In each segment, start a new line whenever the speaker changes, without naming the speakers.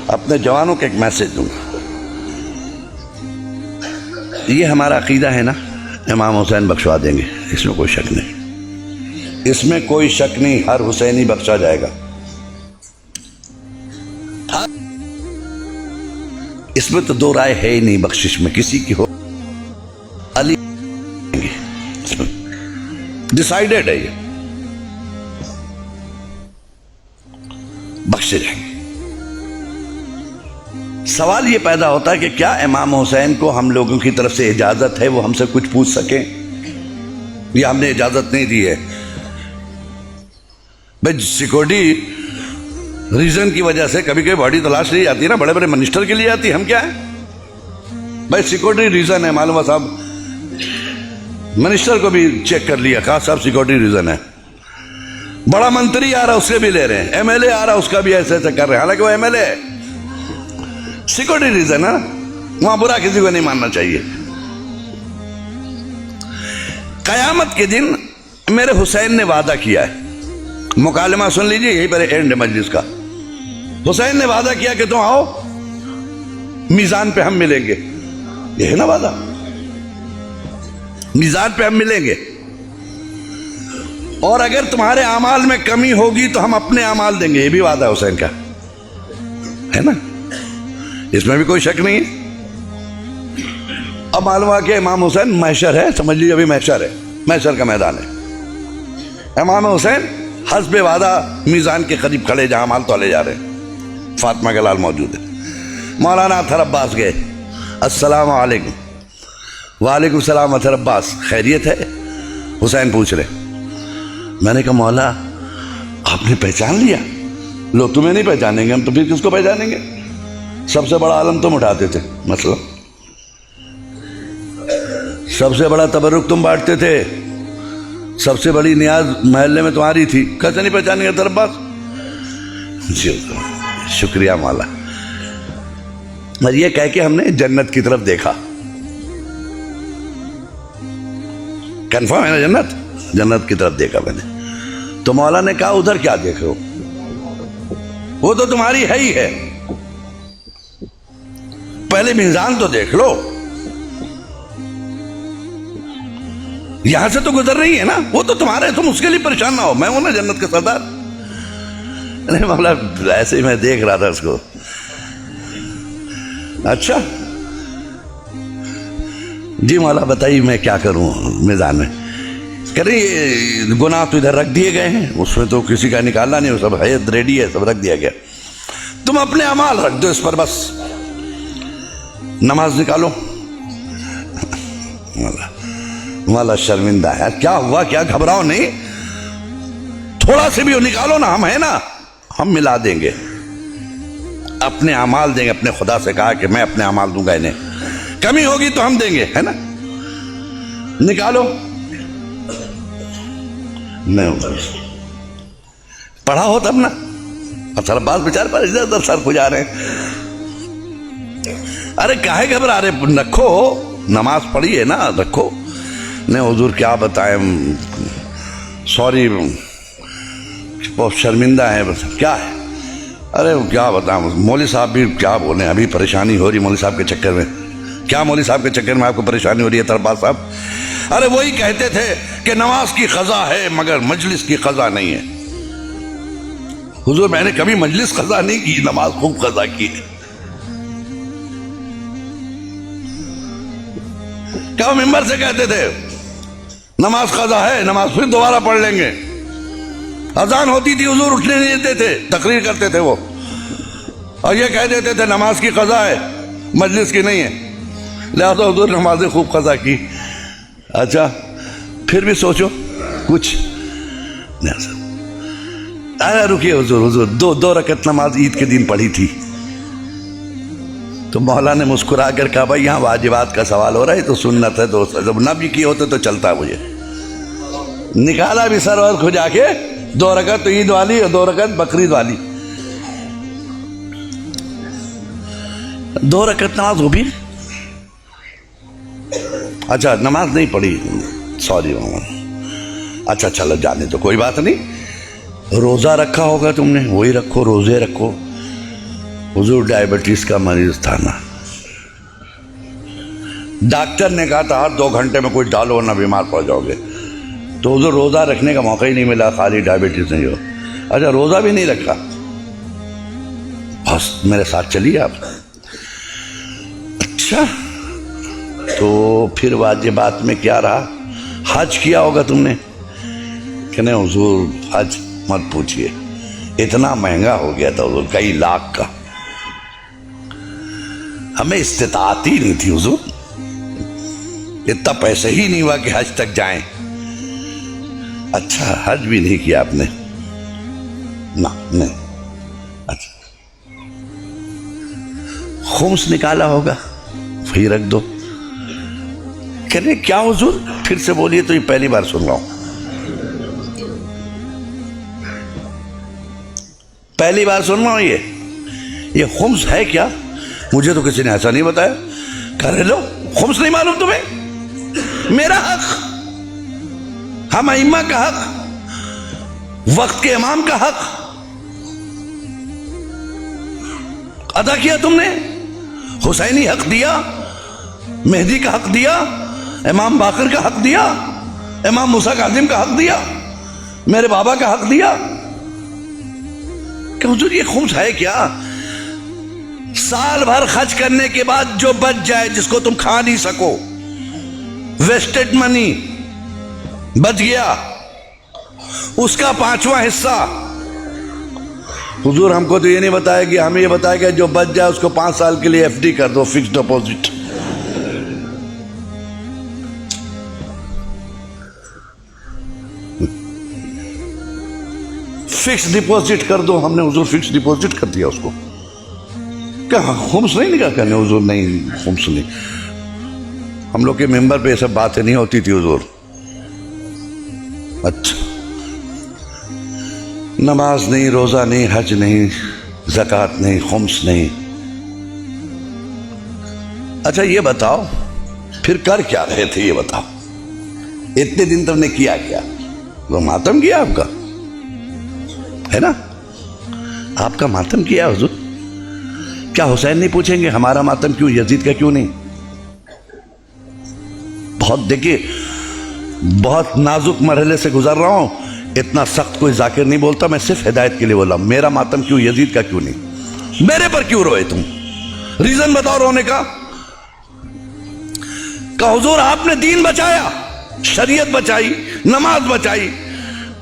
اپنے جوانوں کو ایک میسج دوں گا. یہ ہمارا عقیدہ ہے نا, امام حسین بخشوا دیں گے, اس میں کوئی شک نہیں, اس میں کوئی شک نہیں, ہر حسینی بخشا جائے گا. اس میں تو دو رائے ہے ہی نہیں, بخشش میں کسی کی ہو علی ڈیسائیڈڈ ہے, یہ بخشے جائیں گے. سوال یہ پیدا ہوتا ہے کہ کیا امام حسین کو ہم لوگوں کی طرف سے اجازت ہے وہ ہم سے کچھ پوچھ سکیں, یا ہم نے اجازت نہیں دی ہے؟ بھائی سیکورٹی ریزن کی وجہ سے کبھی کبھی باڈی تلاش لی جاتی ہے نا, بڑے بڑے منسٹر کے لیے آتی ہے, ہم کیا ہیں بھائی سیکورٹی ریزن ہے, معلوم ہے صاحب منسٹر کو بھی چیک کر لیا, کہا صاحب سیکورٹی ریزن ہے. بڑا منتری آ رہا اس سے بھی لے رہے ہیں, ایم ایل اے آ رہا اس کا بھی ایسے ایسے کر رہے ہیں, حالانکہ وہ ایم ایل اے ہے. سیکورٹی ریزن ہے, وہاں برا کسی کو نہیں ماننا چاہیے. قیامت کے دن میرے حسین نے وعدہ کیا ہے, مکالمہ سن لیجئے, یہی پر اینڈ مجلس کا. حسین نے وعدہ کیا کہ تم آؤ میزان پہ ہم ملیں گے, یہ ہے نا وعدہ, میزان پہ ہم ملیں گے, اور اگر تمہارے اعمال میں کمی ہوگی تو ہم اپنے اعمال دیں گے, یہ بھی وعدہ ہے حسین کا, ہے نا, اس میں بھی کوئی شک نہیں ہے. اب معلوم ہوا کہ امام حسین محشر ہے, سمجھ لیجیے ابھی محشر ہے, محشر کا میدان ہے. امام حسین حسب وعدہ میزان کے قریب کھڑے جہاں اعمال تولے جا رہے ہیں, فاطمہ کا لال موجود ہے. مولانا اطہر عباس گئے, السلام علیکم. وعلیکم السلام اطہر عباس, خیریت ہے؟ حسین پوچھ رہے. میں نے کہا مولا آپ نے پہچان لیا؟ لوگ تمہیں نہیں پہچانیں گے, ہم تو پھر کس کو پہچانیں گے؟ سب سے بڑا عالم تم اٹھاتے تھے, مثلا سب سے بڑا تبرک تم بانٹتے تھے, سب سے بڑی نیاز محلے میں تمہاری تھی, کیسے نہیں پہچانیں گے اطہر عباس؟ جی شکریہ مولا. اور یہ کہہ کے ہم نے جنت کی طرف دیکھا. کنفرم ہے نا جنت, جنت کی طرف دیکھا میں نے. تو مولا نے کہا ادھر کیا دیکھ رہے ہو, وہ تو تمہاری ہے ہی ہے, پہلے میزان تو دیکھ لو, یہاں سے تو گزر رہی ہے نا, وہ تو تمہارے, تم اس کے لیے پریشان نہ ہو, میں ہوں نا جنت کا سردار. نہیں مولا ایسے ہی میں دیکھ رہا تھا اس کو. اچھا جی مولا بتائیے میں کیا کروں میزان میں؟ کہہ رہے یہ گناہ تو ادھر رکھ دیے گئے ہیں, اس میں تو کسی کا نکالنا نہیں, وہ سب ہے ریڈی ہے, سب رکھ دیا گیا, تم اپنے اعمال رکھ دو اس پر بس. نماز نکالو. مولا شرمندہ ہے, کیا ہوا, کیا گھبراؤ نہیں, تھوڑا سے بھی نکالو نا, ہم ہیں نا, ہم ملا دیں گے, اپنے اعمال دیں گے. اپنے خدا سے کہا کہ میں اپنے اعمال دوں گا انہیں, کمی ہوگی تو ہم دیں گے, ہے نا, نکالو. نہیں پڑھا ہو تب نا, اطہر عباس بیچارے پر ادھر ادھر سر کھجا رہے ہیں. ارے کاہے گھبرا رہے, رکھو, نماز پڑھی ہے نا, رکھو. نہیں حضور کیا بتائیں, سوری بہت شرمندہ ہے, بس کیا ہے, ارے کیا بتائیں, مولوی صاحب بھی کیا بولیں, ابھی پریشانی ہو رہی مولوی صاحب کے چکر میں. کیا مولوی صاحب کے چکر میں آپ کو پریشانی ہو رہی ہے اطہر عباس صاحب؟ ارے وہی کہتے تھے کہ نماز کی قضا ہے مگر مجلس کی قضا نہیں ہے. حضور میں نے کبھی مجلس قضا نہیں کی, نماز خوب قضا کی ہے. کیا وہ ممبر سے کہتے تھے نماز قضا ہے, نماز پھر دوبارہ پڑھ لیں گے. اذان ہوتی تھی حضور اٹھنے نہیں دیتے تھے, تقریر کرتے تھے وہ, اور یہ کہہ دیتے تھے نماز کی قضا ہے مجلس کی نہیں ہے, لہذا حضور نمازیں خوب قضا کی. اچھا پھر بھی سوچو کچھ نہیں. ارے رکیے حضور, حضور دو رکعت نماز عید کے دن پڑھی تھی. تو مولا نے مسکرا کر کہا بھائی یہاں واجبات کا سوال ہو رہا ہے, تو سنت ہے, تو جب نہ بھی کیے ہوتے تو چلتا. مجھے نکالا بھی سر اور کھجا کے, 2 رکعت تو عید والی اور 2 رکعت بقرعید والی. 2 رکعت نماز ہو بھی, اچھا نماز نہیں پڑھی, سوری. اچھا چلو جانے تو کوئی بات نہیں. روزہ رکھا ہوگا تم نے, وہی رکھو, روزے رکھو. حضور ڈائبٹیز کا مریض تھا نا, ڈاکٹر نے کہا تھا ہر 2 گھنٹے میں کچھ ڈالو ورنہ بیمار پڑ جاؤ گے. تو حضور روزہ رکھنے کا موقع ہی نہیں ملا, خالی ڈائبٹیز نہیں ہو. اچھا روزہ بھی نہیں رکھا, بس میرے ساتھ چلیے آپ. اچھا تو پھر واجبات میں کیا رہا؟ حج کیا ہوگا تم نے کہ نہیں؟ حضور حج مت پوچھئے, اتنا مہنگا ہو گیا تھا حضور, کئی لاکھ کا. ہمیں استطاعت ہی نہیں تھی حضور, اتنا پیسے ہی نہیں ہوا کہ حج تک جائیں. اچھا حج بھی نہیں کیا آپ نے؟ نہ نہیں. اچھا خمس نکالا ہوگا, وہی رکھ دو. کہہ رہے کیا حضور؟ پھر سے بولیے, تو یہ پہلی بار سن رہا ہوں, پہلی بار سن رہا ہوں. یہ خمس ہے کیا؟ مجھے تو کسی نے ایسا نہیں بتایا. کہہ رہے لو خمس نہیں معلوم تمہیں؟ میرا حق, ہم ائمہ کا حق, وقت کے امام کا حق ادا کیا تم نے. حسینی حق دیا, مہدی کا حق دیا, امام باقر کا حق دیا, امام موسیٰ کاظم کا حق دیا, میرے بابا کا حق دیا. کہ حضور یہ خمس ہے کیا؟ سال بھر خرچ کرنے کے بعد جو بچ جائے, جس کو تم کھا نہیں سکو, ویسٹڈ منی بچ گیا, اس کا 5واں حصہ. حضور ہم کو تو یہ نہیں بتایا کہ, ہمیں یہ بتایا کہ جو بچ جائے اس کو 5 سال کے لیے ایف ڈی کر دو, فکس ڈپوزٹ. فکس ڈپوزٹ کر دو. ہم نے حضور فکس ڈپوزٹ کر دیا اس کو. کہاں خمس نہیں نکاح کرنے حضور؟ نہیں خمس نہیں. ہم لوگ کے ممبر پہ یہ سب باتیں نہیں ہوتی تھی حضور. اچھا نماز نہیں, روزہ نہیں, حج نہیں, زکوٰۃ نہیں, خمس نہیں. اچھا یہ بتاؤ پھر کر کیا رہے تھے؟ یہ بتاؤ اتنے دن تم نے کیا کیا؟ وہ ماتم کیا آپ کا ہے نا, آپ کا ماتم کیا حضور. کیا حسین نہیں پوچھیں گے ہمارا ماتم کیوں, یزید کا کیوں نہیں؟ بہت دیکھیے, بہت نازک مرحلے سے گزر رہا ہوں, اتنا سخت کوئی ذاکر نہیں بولتا, میں صرف ہدایت کے لیے بولا. میرا ماتم کیوں, یزید کا کیوں نہیں؟ میرے پر کیوں روئے تم؟ ریزن بتاؤ رونے کا. کہ حضور آپ نے دین بچایا, شریعت بچائی, نماز بچائی.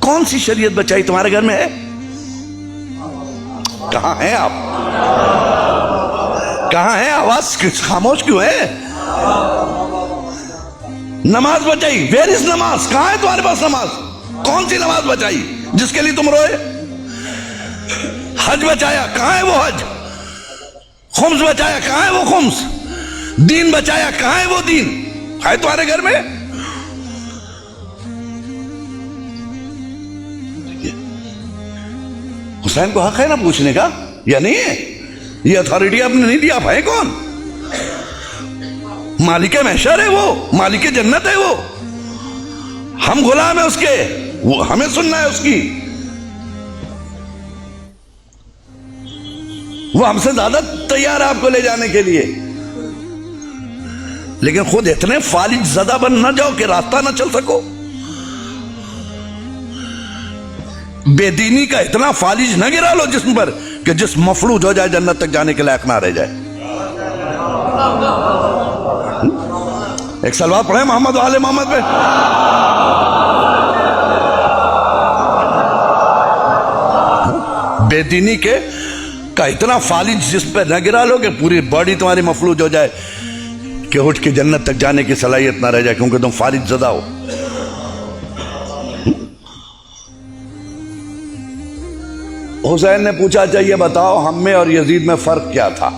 کون سی شریعت بچائی تمہارے گھر میں ہے؟ کہاں ہیں آپ؟ کہاں ہیں؟ آواز خاموش کیوں ہے؟ نماز بچائی, ویئر از نماز؟ کہاں ہے تمہارے پاس نماز؟ کون سی نماز بچائی جس کے لیے تم روئے؟ حج بچایا, کہاں ہے وہ حج؟ خمس بچایا, کہاں ہے وہ خمس؟ دین بچایا, کہاں ہے وہ دین؟ ہے تمہارے گھر میں؟ حسین کو حق ہے نا پوچھنے کا, یا نہیں ہے؟ یہ اتھارٹی آپ نے نہیں دی. آپ ہیں کون؟ مالک محشر ہے وہ, مالک جنت ہے وہ, ہم غلام ہیں اس کے, وہ ہمیں سننا ہے اس کی. وہ ہم سے زیادہ تیار ہے آپ کو لے جانے کے لیے, لیکن خود اتنے فالج زدہ بن نہ جاؤ کہ راستہ نہ چل سکو. بے دینی کا اتنا فالج نہ گرا لو جسم پر کہ جسم مفلوج ہو جائے, جنت تک جانے کے لائق نہ رہ جائے. ایک سلوات پڑھیں محمد و آل محمد پہ. بے دینی کے کا اتنا فالج جسم پہ نہ گرا لو کہ پوری باڈی تمہاری مفلوج ہو جائے کہ اٹھ کے جنت تک جانے کی صلاحیت نہ رہ جائے, کیونکہ تم فالج زدہ ہو. حسین نے پوچھا اچھا یہ بتاؤ ہم میں اور یزید میں فرق کیا تھا؟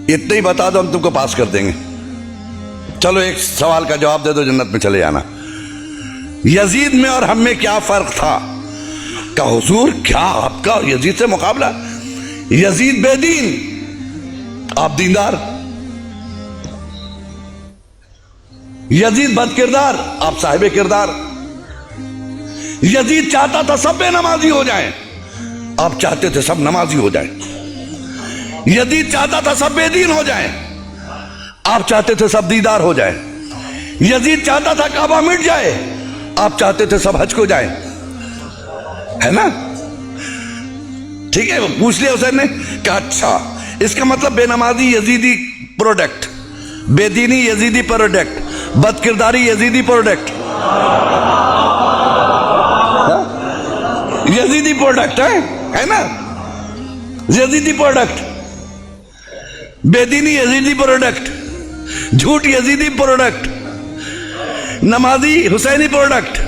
اتنا ہی بتا دو ہم تم کو پاس کر دیں گے. چلو ایک سوال کا جواب دے دو, جنت میں چلے جانا. یزید میں اور ہم میں کیا فرق تھا؟ کہ حضور کیا آپ کا اور یزید سے مقابلہ؟ یزید بے دین, آپ دیندار. یزید بد کردار, آپ صاحب کردار. یزید چاہتا تھا سب بے نمازی ہو جائیں, آپ چاہتے تھے سب نمازی ہو جائیں. یزید چاہتا تھا سب بے دین ہو جائیں. آپ چاہتے تھے سب دیدار ہو جائیں. یزید چاہتا تھا کعبہ مٹ جائے. آپ چاہتے تھے سب حج کو جائیں. ہے نا؟ ٹھیک ہے. پوچھ لیا حسین نے کہ اچھا اس کا مطلب بے نمازی یزیدی پروڈکٹ, بے دینی یزیدی پروڈکٹ, بد کرداری یزیدی پروڈکٹ, یزیدی پروڈکٹ ہے نا؟ یزیدی پروڈکٹ, بے دینی یزیدی پروڈکٹ, جھوٹ یزیدی پروڈکٹ, نمازی حسینی پروڈکٹ,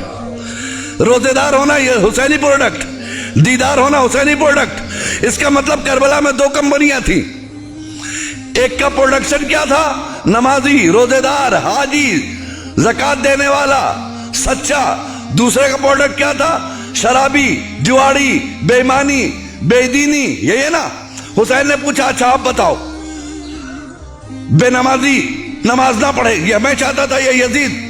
روزے دار ہونا یہ حسینی پروڈکٹ, دیدار ہونا حسینی پروڈکٹ. اس کا مطلب کربلا میں 2 کمپنیاں تھیں. ایک کا پروڈکشن کیا تھا؟ نمازی, روزے دار, حاجی, زکات دینے والا, سچا. دوسرے کا پروڈکٹ کیا تھا؟ شرابی, جواری, بے ایمانی, بے دینی. یہی ہے نا؟ حسین نے پوچھا اچھا آپ بتاؤ, بے نمازی نماز نہ پڑھے یہ میں چاہتا تھا یا یزید؟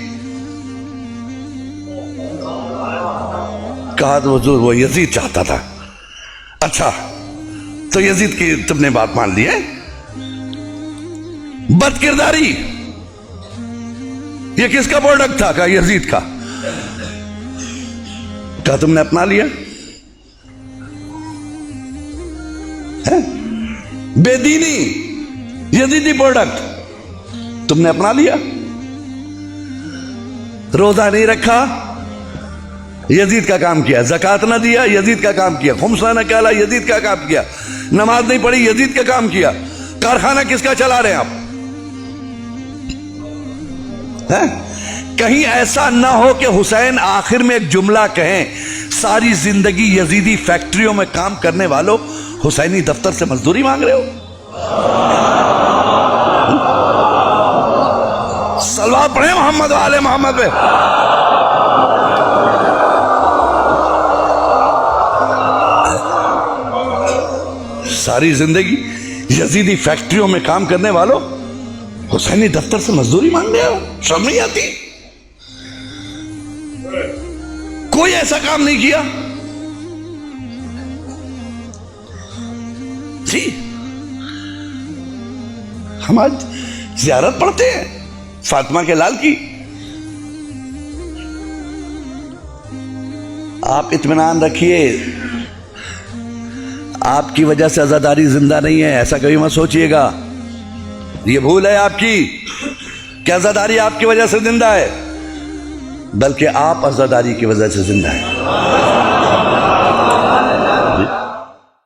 کہا تو حضور وہ یزید چاہتا تھا. اچھا تو یزید کی تم نے بات مان لی ہے. بد کرداری یہ کس کا پروڈکٹ تھا؟ کہا یزید کا. کہا تم نے اپنا لیا. بے دینی یزیدی پروڈکٹ تم نے اپنا لیا. روزہ نہیں رکھا یزید کا کام کیا. زکات نہ دیا یزید کا کام کیا. خمس نہ نکالا یزید کا کام کیا. نماز نہیں پڑھی یزید کا کام کیا. کارخانہ کس کا چلا رہے ہیں آپ؟ کہیں ایسا نہ ہو کہ حسین آخر میں ایک جملہ کہیں ساری زندگی یزیدی فیکٹریوں میں کام کرنے والوں حسینی دفتر سے مزدوری مانگ رہے ہو. صلوات پڑھیں محمد والے محمد پہ. ساری زندگی یزیدی فیکٹریوں میں کام کرنے والوں حسینی دفتر سے مزدوری مانگ رہے ہو. شرم نہیں آتی؟ کوئی ایسا کام نہیں کیا جی. ہم آج زیارت پڑھتے ہیں فاطمہ کے لال کی. آپ اطمینان رکھیے آپ کی وجہ سے عزاداری زندہ نہیں ہے, ایسا کبھی مت سوچئے گا. یہ بھول ہے آپ کی کہ عزاداری آپ کی وجہ سے زندہ ہے, بلکہ آپ عزاداری کی وجہ سے زندہ ہے.